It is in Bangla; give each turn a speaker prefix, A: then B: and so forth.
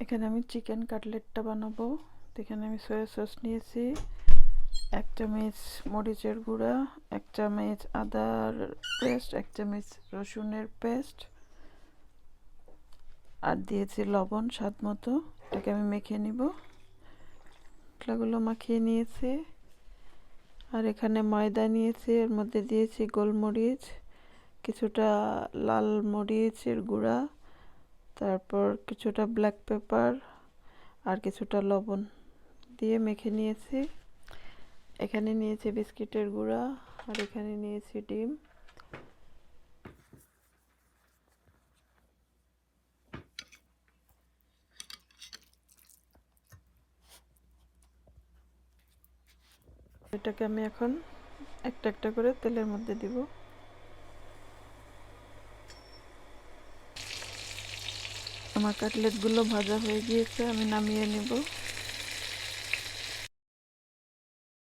A: এখানে আমি চিকেন কাটলেটটা বানাবো। তো এখানে আমি সয়া সস নিয়েছি, 1 চামচ মরিচের গুঁড়া, 1 চামচ আদার পেস্ট, 1 চামচ রসুনের পেস্ট, আর দিয়েছি লবণ স্বাদ মতো। এটাকে আমি মেখে নিব। মশলাগুলো মাখিয়ে নিয়েছি। আর এখানে ময়দা নিয়েছি, এর মধ্যে দিয়েছি গোলমরিচ, কিছুটা লাল মরিচের গুঁড়া, তারপর কিছুটা ব্ল্যাক পেপার আর কিছুটা লবণ দিয়ে মেখে নিয়েছি। এখানে নিয়েছি বিস্কিটের গুঁড়া আর এখানে নিয়েছি ডিম। এটাকে আমি এখন একটা একটা করে তেলের মধ্যে দিব। আমার কাটলেটগুলো ভাজা হয়ে গিয়েছে, আমি নামিয়ে নেব।